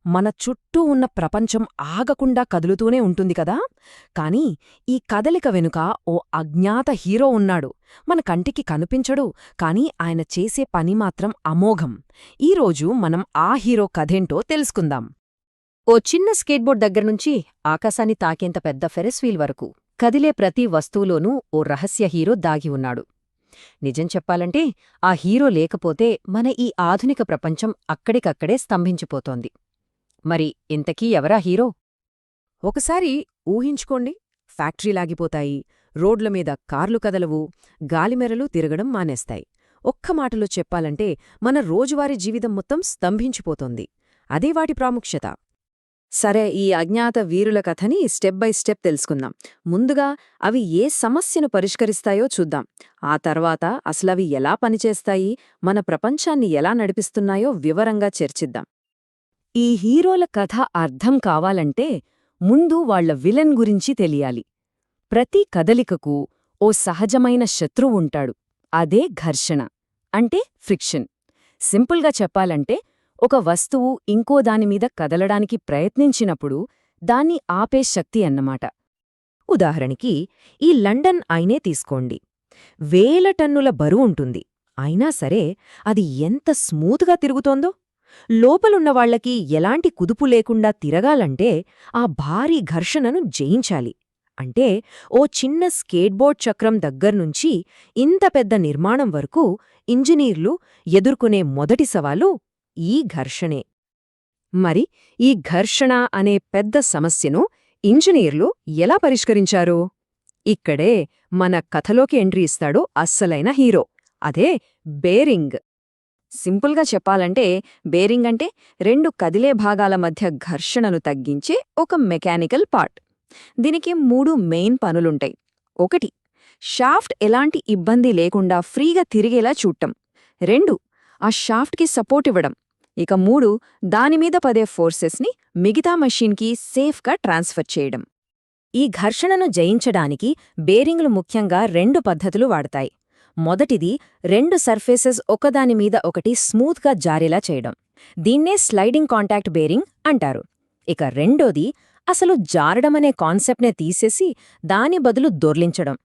మన చుట్టూ ఉన్న ప్రపంచం ఆగకుండా కదులుతూనే ఉంటుంది కదా. కాని ఈ కదలిక వెనుక ఓ అజ్ఞాత హీరో ఉన్నాడు. మన కంటికి కనిపించడు, కాని ఆయన చేసే పని మాత్రం అమోఘం. ఈరోజు మనం ఆ హీరో కథేంటో తెలుసుకుందాం. ఓ చిన్న స్కేట్బోర్డ్ దగ్గర్నుంచి ఆకాశాన్ని తాకేంత పెద్ద ఫెరస్ వీల్ వరకు కదిలే ప్రతి వస్తువులోనూ ఓ రహస్య హీరో దాగి ఉన్నాడు. నిజం చెప్పాలంటే ఆ హీరో లేకపోతే మన ఈ ఆధునిక ప్రపంచం అక్కడికక్కడే స్తంభించిపోతోంది. మరి ఇంతకీ ఎవరా హీరో? ఒకసారి ఊహించుకోండి, ఫ్యాక్టరీలాగిపోతాయి, రోడ్లమీద కార్లు కదలవు, గాలిమెరలు తిరగడం మానేస్తాయి. ఒక్క మాటలో చెప్పాలంటే మన రోజువారీ జీవితం మొత్తం స్తంభించిపోతోంది. అదే వాటి ప్రాముఖ్యత. సరే, ఈ అజ్ఞాత వీరుల కథని స్టెప్ బై స్టెప్ తెలుసుకుందాం. ముందుగా అవి ఏ సమస్యను పరిష్కరిస్తాయో చూద్దాం. ఆ తర్వాత అసలవి ఎలా పనిచేస్తాయి, మన ప్రపంచాన్ని ఎలా నడిపిస్తున్నాయో వివరంగా చర్చిద్దాం. ఈ హీరోల కథ అర్థం కావాలంటే ముందు వాళ్ల విలన్ గురించి తెలియాలి. ప్రతి కదలికకు ఓ సహజమైన శత్రువుంటాడు. అదే ఘర్షణ, అంటే ఫ్రిక్షన్. సింపుల్గా చెప్పాలంటే ఒక వస్తువు ఇంకో దానిమీద కదలడానికి ప్రయత్నించినప్పుడు దాన్ని ఆపే శక్తి అన్నమాట. ఉదాహరణకి ఈ లండన్ ఐనే తీసుకోండి. వేల టన్నుల బరువుంటుంది. అయినా సరే అది ఎంత స్మూత్గా తిరుగుతోందో! లోపలున్నవాళ్లకి ఎలాంటి కుదుపు లేకుండా తిరగాలంటే ఆ భారీ ఘర్షణను జయించాలి. అంటే ఓ చిన్న స్కేట్బోర్డ్ చక్రం దగ్గర్నుంచి ఇంత పెద్ద నిర్మాణం వరకు ఇంజనీర్లు ఎదుర్కొనే మొదటి సవాలు ఈ ఘర్షణే. మరి ఈ ఘర్షణ అనే పెద్ద సమస్యను ఇంజనీర్లు ఎలా పరిష్కరించారు? ఇక్కడే మన కథలోకి ఎంట్రీ ఇస్తాడు అస్సలైన హీరో. అదే బేరింగ్. సింపుల్గా చెప్పాలంటే బేరింగ్ అంటే రెండు కదిలే భాగాల మధ్య ఘర్షణను తగ్గించే ఒక మెకానికల్ పార్ట్. దీనికి 3 మెయిన్ పనులుంటాయి. 1. షాఫ్ట్ ఎలాంటి ఇబ్బంది లేకుండా ఫ్రీగా తిరిగేలా చూడటం. 2. ఆ షాఫ్ట్కి సపోర్ట్ ఇవ్వడం. ఇక 3. దానిమీద పడే ఫోర్సెస్ని మిగతా మెషీన్కి సేఫ్గా ట్రాన్స్ఫర్ చేయడం. ఈ ఘర్షణను జయించడానికి బేరింగ్లు ముఖ్యంగా 2 పద్ధతులు వాడతాయి. మొదటిది 2 సర్ఫేసెస్ ఒకదానిమీద ఒకటి స్మూత్గా జారేలా చేయడం. దీన్నే స్లైడింగ్ కాంటాక్ట్ బేరింగ్ అంటారు. ఇక రెండోది అసలు జారడమనే కాన్సెప్ట్నే తీసేసి దాని బదులు దొర్లించడం.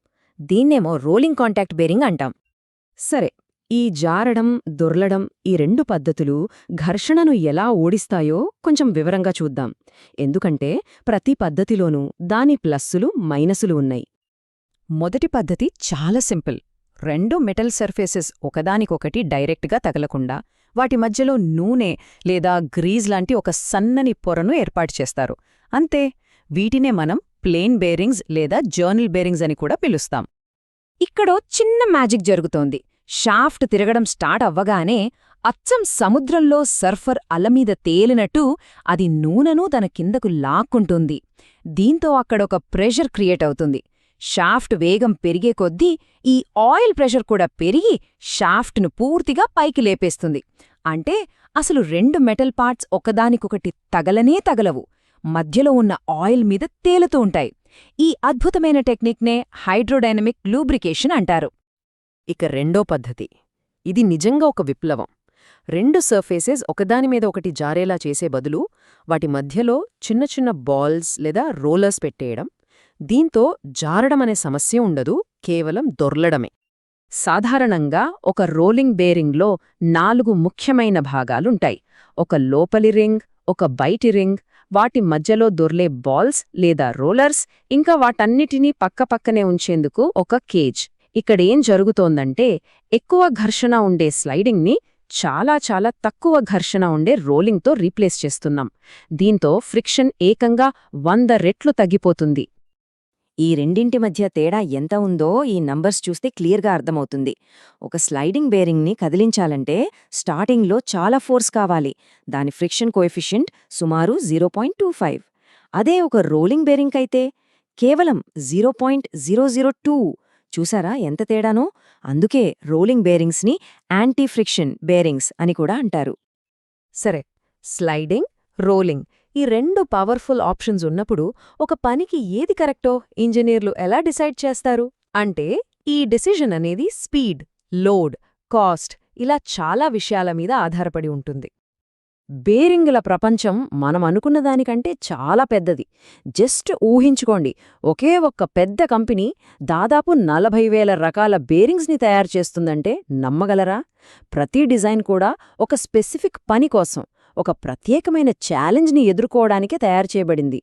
దీన్నేమో రోలింగ్ కాంటాక్ట్ బేరింగ్ అంటాం. సరే, ఈ జారడం, దొర్లడం ఈ 2 పద్ధతులు ఘర్షణను ఎలా ఓడిస్తాయో కొంచెం వివరంగా చూద్దాం. ఎందుకంటే ప్రతి పద్ధతిలోనూ దాని ప్లస్సులు, మైనసులు ఉన్నాయి. మొదటి పద్ధతి చాలా సింపుల్. 2 మెటల్ సర్ఫేసెస్ ఒకదానికొకటి డైరెక్ట్గా తగలకుండా వాటి మధ్యలో నూనె లేదా గ్రీజ్ లాంటి ఒక సన్నని పొరను ఏర్పాటు చేస్తారు. అంతే. వీటినే మనం ప్లేన్ బేరింగ్స్ లేదా జర్నల్ బేరింగ్స్ అని కూడా పిలుస్తాం. ఇక్కడో చిన్న మ్యాజిక్ జరుగుతోంది. షాఫ్ట్ తిరగడం స్టార్ట్ అవ్వగానే అచ్చం సముద్రంలో సర్ఫర్ అలమీద తేలినట్టు అది నూనెను తన కిందకు లాక్కుంటుంది. దీంతో అక్కడొక ప్రెషర్ క్రియేట్ అవుతుంది. షాఫ్ట్ వేగం పెరిగే కొద్దీ ఈ ఆయిల్ ప్రెషర్ కూడా పెరిగి షాఫ్ట్ను పూర్తిగా పైకి లేపేస్తుంది. అంటే అసలు 2 మెటల్ పార్ట్స్ ఒకదానికొకటి తగలనే తగలవు, మధ్యలో ఉన్న ఆయిల్ మీద తేలుతూ ఉంటాయి. ఈ అద్భుతమైన టెక్నిక్నే హైడ్రోడైనమిక్ లూబ్రికేషన్ అంటారు. ఇక రెండో పద్ధతి. ఇది నిజంగా ఒక విప్లవం. 2 సర్ఫేసెస్ ఒకదానిమీద ఒకటి జారేలా చేసే బదులు వాటి మధ్యలో చిన్న చిన్న బాల్స్ లేదా రోలర్స్ పెట్టేయడం. దీంతో జారడమనే సమస్య ఉండదు, కేవలం దొర్లడమే. సాధారణంగా ఒక రోలింగ్ బేరింగ్లో 4 ముఖ్యమైన భాగాలుంటాయి. ఒక లోపలి రింగ్, ఒక బయటి రింగ్, వాటి మధ్యలో దొర్లే బాల్స్ లేదా రోలర్స్, ఇంకా వాటన్నిటినీ పక్కపక్కనే ఉంచేందుకు ఒక కేజ్. ఇక్కడేం జరుగుతోందంటే ఎక్కువ ఘర్షణ ఉండే స్లైడింగ్ని చాలా చాలా తక్కువ ఘర్షణ ఉండే రోలింగ్తో రీప్లేస్ చేస్తున్నాం. దీంతో ఫ్రిక్షన్ ఏకంగా 100 రెట్లు తగ్గిపోతుంది. ఈ రెండింటి మధ్య తేడా ఎంత ఉందో ఈ నంబర్స్ చూస్తే క్లియర్గా అర్థమవుతుంది. ఒక స్లైడింగ్ బేరింగ్ని కదిలించాలంటే స్టార్టింగ్లో చాలా ఫోర్స్ కావాలి. దాని ఫ్రిక్షన్ కోఎఫిషియంట్ సుమారు 0.25. అదే ఒక రోలింగ్ బేరింగ్ అయితే కేవలం 0.002. చూసారా ఎంత తేడానో? అందుకే రోలింగ్ బేరింగ్స్ని యాంటీ ఫ్రిక్షన్ బేరింగ్స్ అని కూడా అంటారు. సరే, స్లైడింగ్, రోలింగ్ ఈ 2 పవర్ఫుల్ ఆప్షన్స్ ఉన్నప్పుడు ఒక పనికి ఏది కరెక్టో ఇంజనీర్లు ఎలా డిసైడ్ చేస్తారు? అంటే ఈ డెసిషన్ అనేది స్పీడ్, లోడ్, కాస్ట్ ఇలా చాలా విషయాల మీద ఆధారపడి ఉంటుంది. బేరింగుల ప్రపంచం మనం అనుకున్న దానికంటే చాలా పెద్దది. జస్ట్ ఊహించుకోండి, ఒకే ఒక్క పెద్ద కంపెనీ దాదాపు 40,000 రకాల బేరింగ్స్ని తయారు చేస్తుందంటే నమ్మగలరా? ప్రతి డిజైన్ కూడా ఒక స్పెసిఫిక్ పని కోసం, ఒక ప్రత్యేకమైన ఛాలెంజ్ని ఎదుర్కోవడానికే తయారు చేయబడింది.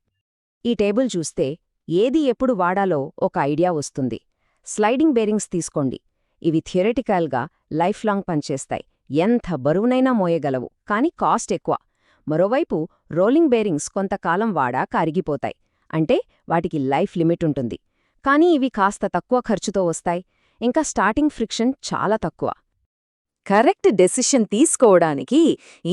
ఈ టేబుల్ చూస్తే ఏది ఎప్పుడు వాడాలో ఒక ఐడియా వస్తుంది. స్లైడింగ్ బేరింగ్స్ తీసుకోండి. ఇవి థియరిటికల్గా లైఫ్ లాంగ్ పనిచేస్తాయి, ఎంత బరువునైనా మోయగలవు, కానీ కాస్ట్ ఎక్కువ. మరోవైపు రోలింగ్ బేరింగ్స్ కొంతకాలం వాడాక అరిగిపోతాయి, అంటే వాటికి లైఫ్ లిమిట్ ఉంటుంది. కానీ ఇవి కాస్త తక్కువ ఖర్చుతో వస్తాయి, ఇంకా స్టార్టింగ్ ఫ్రిక్షన్ చాలా తక్కువ. కరెక్ట్ డెసిషన్ తీసుకోవడానికి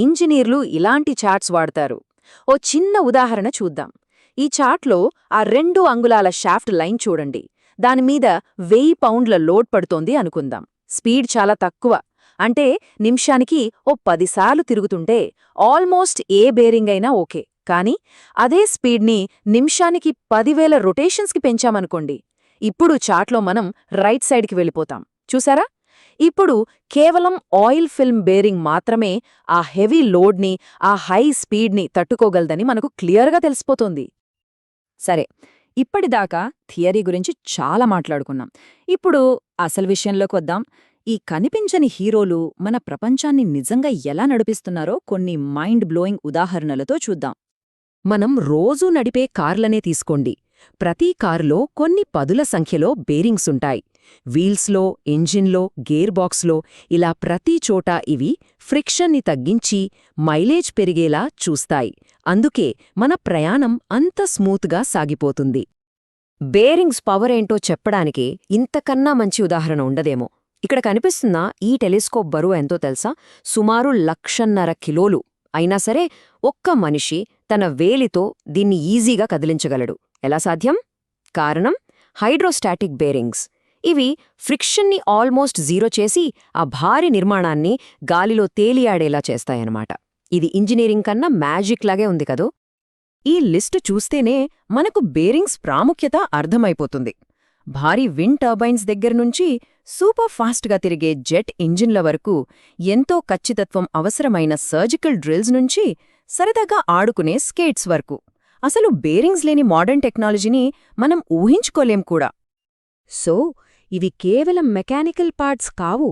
ఇంజనీర్లు ఇలాంటి చార్ట్స్ వాడతారు. ఓ చిన్న ఉదాహరణ చూద్దాం. ఈ చార్ట్లో ఆ 2 అంగుళాల షాఫ్ట్ లైన్ చూడండి. దానిమీద 1000 పౌండ్ల లోడ్ పడుతోంది అనుకుందాం. స్పీడ్ చాలా తక్కువ, అంటే నిమిషానికి ఓ 10 సార్లు తిరుగుతుంటే ఆల్మోస్ట్ ఏ బేరింగ్ అయినా ఓకే. కానీ అదే స్పీడ్ని నిమిషానికి 10,000 రొటేషన్స్కి పెంచామనుకోండి, ఇప్పుడు చార్ట్లో మనం రైట్ సైడ్కి వెళ్ళిపోతాం. చూసారా? ఇప్పుడు కేవలం ఆయిల్ ఫిల్మ్ బేరింగ్ మాత్రమే ఆ హెవీ లోడ్ని, ఆ హై స్పీడ్ని తట్టుకోగలదని మనకు క్లియర్గా తెలిసిపోతోంది. సరే, ఇప్పటిదాకా థియరీ గురించి చాలా మాట్లాడుకున్నాం. ఇప్పుడు అసలు విషయంలోకి వద్దాం. ఈ కనిపించని హీరోలు మన ప్రపంచాన్ని నిజంగా ఎలా నడిపిస్తున్నారో కొన్ని మైండ్ బ్లోయింగ్ ఉదాహరణలతో చూద్దాం. మనం రోజూ నడిపే కార్లనే తీసుకోండి. ప్రతి కారులో కొన్ని పదుల సంఖ్యలో బేరింగ్సుంటాయి. వీల్స్లో, ఇంజిన్లో, గేర్ బాక్స్లో, ఇలా ప్రతి చోటా ఇవి ఫ్రిక్షన్ని తగ్గించి మైలేజ్ పెరిగేలా చూస్తాయి. అందుకే మన ప్రయాణం అంత స్మూత్గా సాగిపోతుంది. బేరింగ్స్ పవరేంటో చెప్పడానికి ఇంతకన్నా మంచి ఉదాహరణ ఉండదేమో. ఇక్కడ కనిపిస్తున్న ఈ టెలిస్కోప్ బరువు ఎంతో తెలుసా? సుమారు 1,50,000 కిలోలు. అయినా సరే ఒక్క మనిషి తన వేలితో దీన్ని ఈజీగా కదిలించగలడు. ఎలా సాధ్యం? కారణం హైడ్రోస్టాటిక్ బేరింగ్స్. ఇవి ఫ్రిక్షన్ని ఆల్మోస్ట్ జీరో చేసి ఆ భారీ నిర్మాణాన్ని గాలిలో తేలియాడేలా చేస్తాయన్నమాట. ఇది ఇంజనీరింగ్ కన్నా మ్యాజిక్ లాగే ఉంది కదూ. ఈ లిస్టు చూస్తేనే మనకు బేరింగ్స్ ప్రాముఖ్యత అర్థమైపోతుంది. భారీ విండ్ టర్బైన్స్ దగ్గర్నుంచి సూపర్ ఫాస్ట్గా తిరిగే జెట్ ఇంజిన్ల వరకు, ఎంతో ఖచ్చితత్వం అవసరమైన సర్జికల్ డ్రిల్స్ నుంచి సరదాగా ఆడుకునే స్కేట్స్ వరకు, అసలు బేరింగ్స్ లేని మోడర్న్ టెక్నాలజీని మనం ఊహించుకోలేం కూడా. సో ఇవి కేవలం మెకానికల్ పార్ట్స్ కావు,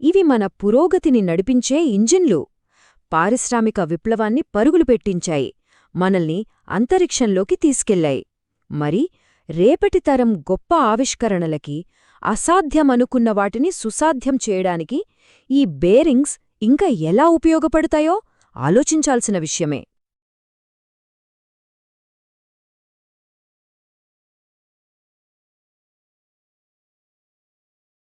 ఇవి మన పురోగతిని నడిపించే ఇంజిన్లు. పారిశ్రామిక విప్లవాన్ని పరుగులు పెట్టించాయి, మనల్ని అంతరిక్షంలోకి తీసుకెళ్లాయి. మరి రేపటి తరం గొప్ప ఆవిష్కరణలకి, అసాధ్యమనుకున్న వాటిని సుసాధ్యం చేయడానికి ఈ బేరింగ్స్ ఇంకా ఎలా ఉపయోగపడతాయో ఆలోచించాల్సిన విషయమే.